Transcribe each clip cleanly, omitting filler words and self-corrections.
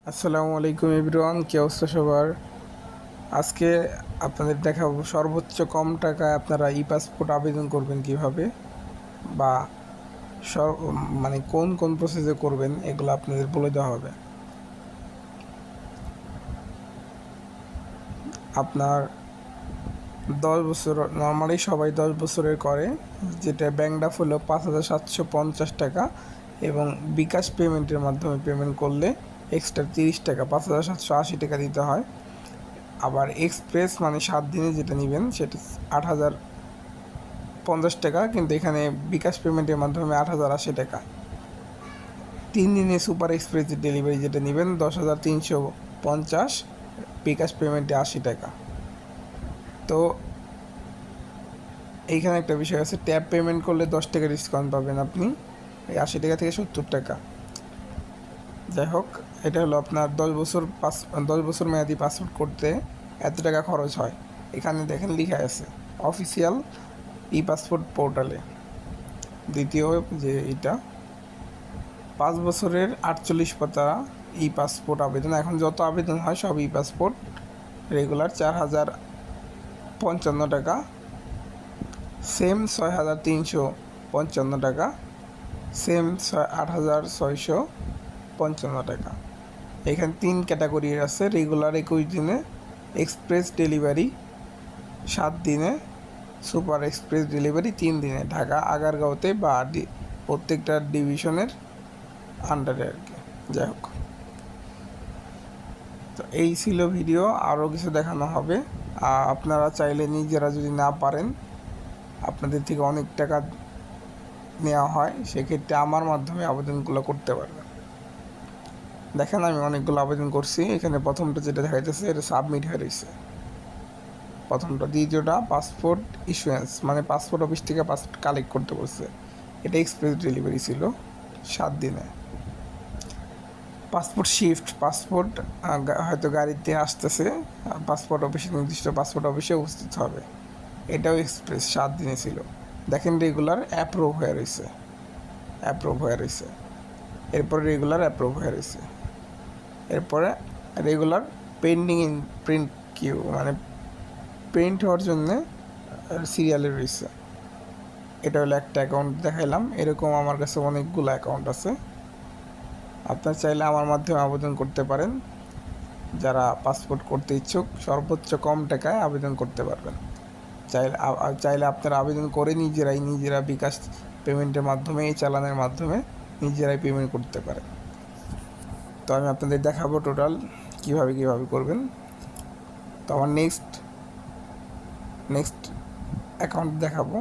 আসসালামু আলাইকুম এভরিওয়ান, কি অবস্থা সবার? আজকে আপনাদের দেখাবো সর্বোচ্চ কম টাকায় আপনারা ই পাসপোর্ট আবেদন করবেন কিভাবে, বা সর মানে কোন কোন প্রসেসে করবেন এগুলো আপনাদের বলে দেওয়া হবে। আপনার 10 বছর, নর্মালি সবাই 10 বছরের করে, যেটা ব্যাংক ড্রাফট হলো 5,750 টাকা, এবং বিকাশ পেমেন্টের মাধ্যমে পেমেন্ট করলে এক্সট্রা 30 টাকা, 5,780 টাকা দিতে হয়। আবার এক্সপ্রেস মানে 7 দিনে যেটা নেবেন সেটা 8,050 টাকা, কিন্তু এখানে বিকাশ পেমেন্টের মাধ্যমে 8,080 টাকা। 3 দিনে সুপার এক্সপ্রেস ডেলিভারি যেটা নেবেন 10,350, বিকাশ পেমেন্টে 80 টাকা। তো এইখানে একটা বিষয় আছে, ট্যাব পেমেন্ট করলে 10 টাকা ডিসকাউন্ট পাবেন আপনি, এই 80 টাকা থেকে 70 টাকা। যাই হোক, এটা হলো আপনার 10 বছর মেয়াদি পাসপোর্ট করতে এত টাকা খরচ হয়। এখানে দেখেন লেখা আছে অফিসিয়াল ই পাসপোর্ট পোর্টালে। দ্বিতীয় যে এটা 5 বছরের 48 পাতা ই পাসপোর্ট আবেদন, এখন যত আবেদন হয় সব ই পাসপোর্ট রেগুলার 4,055 টাকা, সেম 6,355 টাকা, সেম 8,655 টাকা। এখানে 3 ক্যাটাগরির আছে, রেগুলার 21 দিনে, এক্সপ্রেস ডেলিভারি 7 দিনে, সুপার এক্সপ্রেস ডেলিভারি 3 দিনে, ঢাকা আগারগাঁওতে বা প্রত্যেকটা ডিভিশনের আন্ডারে আর কি। যাই হোক, তো এই ছিল ভিডিও, আরও কিছু দেখানো হবে। আপনারা চাইলে নিজেরা যদি না পারেন, আপনাদের থেকে অনেক টাকা নেওয়া হয়, সেক্ষেত্রে আমার মাধ্যমে আবেদনগুলো করতে পারবেন। দেখেন আমি অনেকগুলো আবেদন করছি, এখানে প্রথমটা যেটা দেখাইতেছে এটা সাবমিট হয়ে রয়েছে, প্রথমটা। দ্বিতীয়টা পাসপোর্ট ইস্যুয়েন্স, মানে পাসপোর্ট অফিস থেকে পাসপোর্ট কালেক্ট করতে বলছে, এটা এক্সপ্রেস ডেলিভারি ছিল 7 দিনে। পাসপোর্ট শিফট, পাসপোর্ট হয়তো গাড়িতে আসতেছে, পাসপোর্ট অফিসে, নির্দিষ্ট পাসপোর্ট অফিসে উপস্থিত হবে, এটাও এক্সপ্রেস 7 দিনে ছিল। দেখেন রেগুলার অ্যাপ্রুভ হয়ে রয়েছে, এরপরে রেগুলার অ্যাপ্রুভ হয়ে রয়েছে, এরপরে regular pending in print queue, মানে প্রিন্ট হওয়ার জন্যে সিরিয়ালে রয়েছে। এটা হলো একটা অ্যাকাউন্ট দেখাইলাম, এরকম আমার কাছে অনেকগুলো অ্যাকাউন্ট আছে। আপনার চাইলে আমার মাধ্যমে আবেদন করতে পারেন, যারা পাসপোর্ট করতে ইচ্ছুক সর্বোচ্চ কম টাকায় আবেদন করতে পারবেন। চাইলে আপনারা আবেদন করে নিজেরা বিকাশ পেমেন্টের মাধ্যমে, এই চালানের মাধ্যমে নিজেরাই পেমেন্ট করতে পারেন। তো আমি আপনাদের দেখাবো টোটাল কীভাবে করবেন। তো আমার নেক্সট অ্যাকাউন্ট দেখাবো।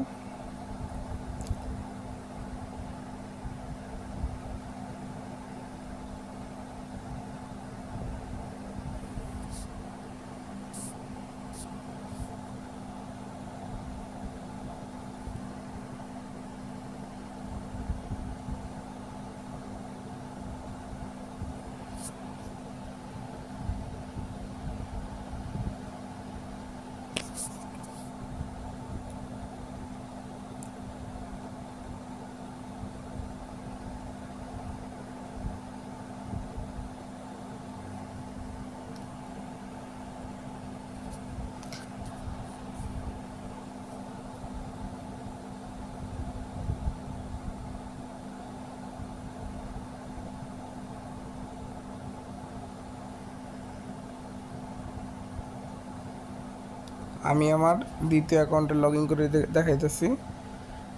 আমি আমার দ্বিতীয় অ্যাকাউন্টে লগ ইন করে দেখাইতেছি।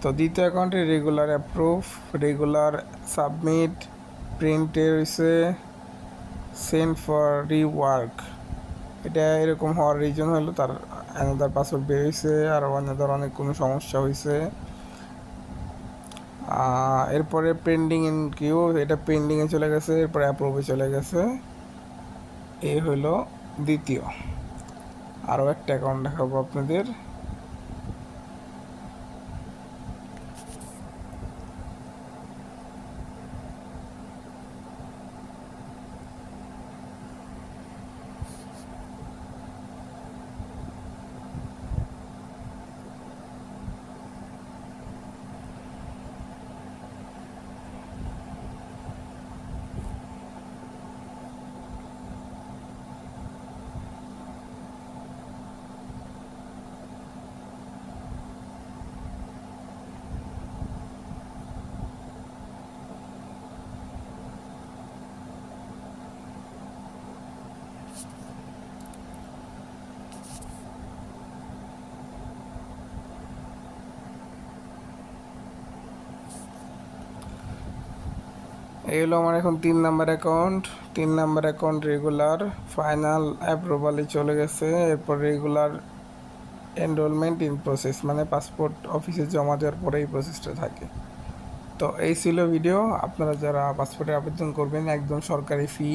তো দ্বিতীয় অ্যাকাউন্টে রেগুলার অ্যাপ্রুভ, রেগুলার সাবমিট, প্রিন্টে রয়েছে সেন্ড ফর রিওয়ার্ক। এটা এরকম হওয়ার রিজন হলো তার অ্যানাদার পাসওয়ার্ড বের হয়েছে, আর অ্যানাদার অনেক কোনো সমস্যা হয়েছে। এরপরে পেন্ডিং ইন কিউ, এটা পেন্ডিংয়ে চলে গেছে, এরপরে অ্যাপ্রুভে চলে গেছে। এই হলো দ্বিতীয়। আরও একটা অ্যাকাউন্ট দেখাবো আপনাদের। এই হলো আমার এখন 3 নাম্বার অ্যাকাউন্ট রেগুলার ফাইনাল অ্যাপ্রুভালে চলে গেছে। এরপর রেগুলার এনরোলমেন্ট ইন প্রসেস, মানে পাসপোর্ট অফিসে জমা দেওয়ার পরে এই প্রসেসটা থাকে। তো এই ছিল ভিডিও। আপনারা যারা পাসপোর্টের আবেদন করবেন, একদম সরকারি ফি,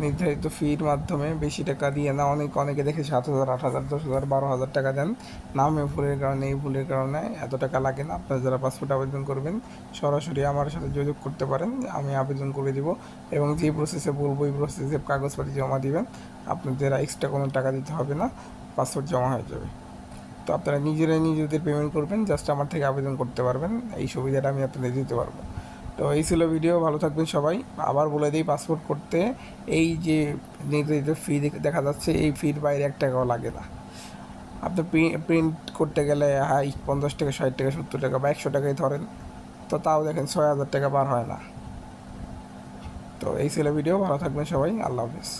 নির্ধারিত ফির মাধ্যমে, বেশি টাকা দিয়ে না। অনেকে দেখে 7,000, 8,000, 10,000, 12,000 টাকা দেন। নামে ভুলের কারণে, এই ভুলের কারণে এত টাকা লাগে না। আপনারা যারা পাসপোর্ট আবেদন করবেন সরাসরি আমার সাথে যোগাযোগ করতে পারেন, আমি আবেদন করে দিব। এবং যে প্রসেসে বলবো এই প্রসেসে কাগজপাতি জমা দিবেন, আপনাদের এক্সট্রা কোনো টাকা দিতে হবে না, পাসপোর্ট জমা হয়ে যাবে। তো আপনারা নিজেদের পেমেন্ট করবেন, জাস্ট আমার থেকে আবেদন করতে পারবেন। এই সুবিধাটা আমি আপনাদের দিতে পারবো। তো এই ছিল ভিডিও। ভালো থাকবেন সবাই। আবার বলে দিই, পাসপোর্ট করতে এই যে নির্ধারিত ফি দেখা যাচ্ছে, এই ফির বাইরে 1 টাকাও লাগে না। আপনি প্রিন্ট করতে গেলে 50 টাকা, 60 টাকা, 70 টাকা বা 100 টাকাই ধরেন, তো তাও দেখেন 6,000 টাকা পার হয় না। তো এই ছিল ভিডিও। ভালো থাকবেন সবাই। আল্লাহ হাফিজ।